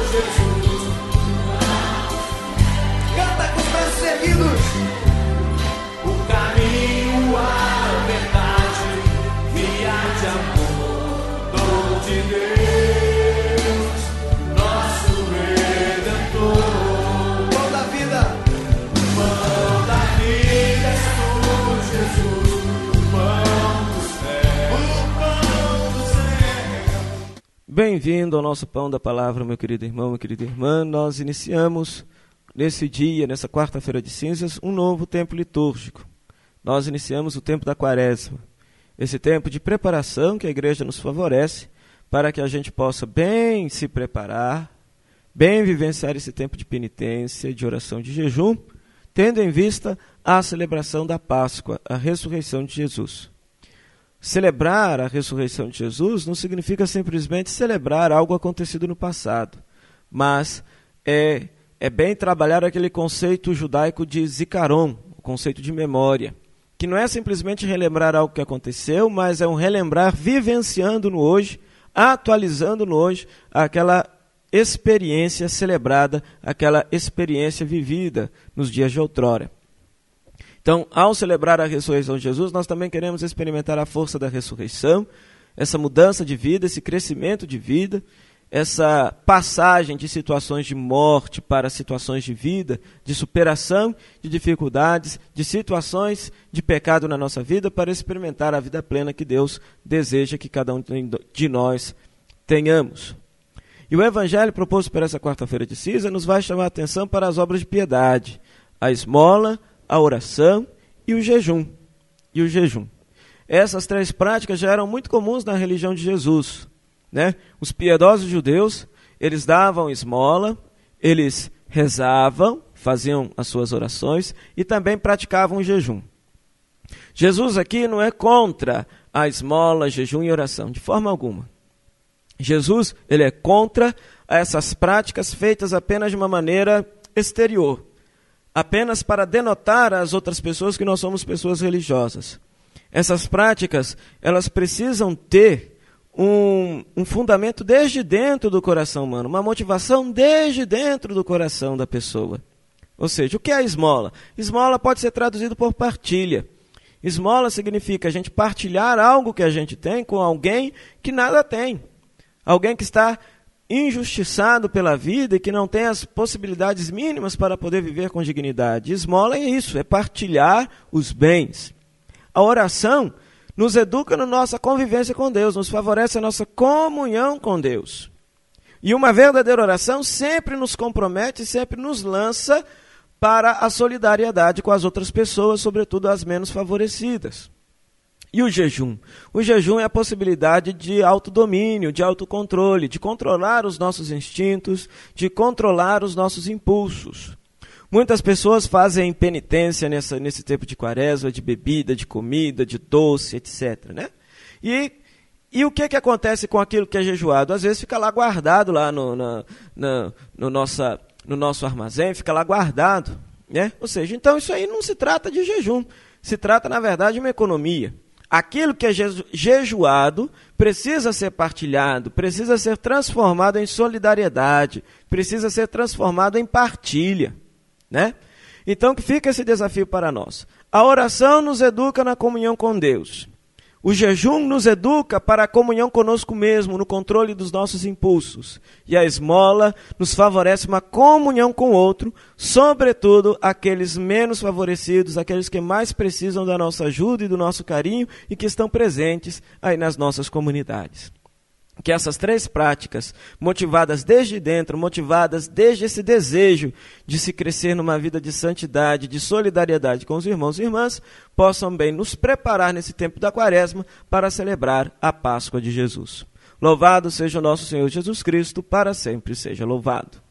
Jesus. Canta com os braços erguidos. O caminho, a verdade e a de amor, dom de Deus, nosso Redentor. Pão da vida, pão da vida és tu, Jesus, o pão do céu, o pão do céu. Bem-vindo ao nosso Pão da Palavra, meu querido irmão, minha querida irmã. Nós iniciamos nesse dia, nessa quarta-feira de cinzas, um novo tempo litúrgico. Nós iniciamos o tempo da Quaresma, esse tempo de preparação que a igreja nos favorece para que a gente possa bem se preparar, bem vivenciar esse tempo de penitência, de oração, de jejum, tendo em vista a celebração da Páscoa, a ressurreição de Jesus. Celebrar a ressurreição de Jesus não significa simplesmente celebrar algo acontecido no passado, mas é bem trabalhar aquele conceito judaico de zikaron, o conceito de memória, que não é simplesmente relembrar algo que aconteceu, mas é um relembrar vivenciando no hoje, atualizando no hoje aquela experiência celebrada, aquela experiência vivida nos dias de outrora. Então, ao celebrar a ressurreição de Jesus, nós também queremos experimentar a força da ressurreição, essa mudança de vida, esse crescimento de vida, essa passagem de situações de morte para situações de vida, de superação de dificuldades, de situações de pecado na nossa vida, para experimentar a vida plena que Deus deseja que cada um de nós tenhamos. E o Evangelho proposto para essa quarta-feira de cinza nos vai chamar a atenção para as obras de piedade, a esmola, a oração e o jejum. Essas três práticas já eram muito comuns na religião de Jesus, né? Os piedosos judeus, eles davam esmola, eles rezavam, faziam as suas orações e também praticavam o jejum. Jesus aqui não é contra a esmola, jejum e oração, de forma alguma. Jesus, ele é contra essas práticas feitas apenas de uma maneira exterior, apenas para denotar às outras pessoas que nós somos pessoas religiosas. Essas práticas, elas precisam ter um fundamento desde dentro do coração humano, uma motivação desde dentro do coração da pessoa. Ou seja, o que é a esmola? Esmola pode ser traduzido por partilha. Esmola significa a gente partilhar algo que a gente tem com alguém que nada tem. Alguém que está injustiçado pela vida e que não tem as possibilidades mínimas para poder viver com dignidade. Esmola é isso, é partilhar os bens. A oração nos educa na nossa convivência com Deus, nos favorece a nossa comunhão com Deus. E uma verdadeira oração sempre nos compromete, sempre nos lança para a solidariedade com as outras pessoas, sobretudo as menos favorecidas. E o jejum? O jejum é a possibilidade de autodomínio, de autocontrole, de controlar os nossos instintos, de controlar os nossos impulsos. Muitas pessoas fazem penitência nesse tempo de Quaresma, de bebida, de comida, de doce, etc. Né? E o que acontece com aquilo que é jejuado? Às vezes fica lá guardado lá no nosso armazém, fica lá guardado. Né? Ou seja, então isso aí não se trata de jejum, se trata, na verdade, de uma economia. Aquilo que é jejuado precisa ser partilhado, precisa ser transformado em solidariedade, precisa ser transformado em partilha. Né? Então que fica esse desafio para nós. A oração nos educa na comunhão com Deus. O jejum nos educa para a comunhão conosco mesmo, no controle dos nossos impulsos. E a esmola nos favorece uma comunhão com o outro, sobretudo aqueles menos favorecidos, aqueles que mais precisam da nossa ajuda e do nosso carinho e que estão presentes aí nas nossas comunidades. Que essas três práticas, motivadas desde dentro, motivadas desde esse desejo de se crescer numa vida de santidade, de solidariedade com os irmãos e irmãs, possam bem nos preparar nesse tempo da Quaresma para celebrar a Páscoa de Jesus. Louvado seja o nosso Senhor Jesus Cristo, para sempre seja louvado.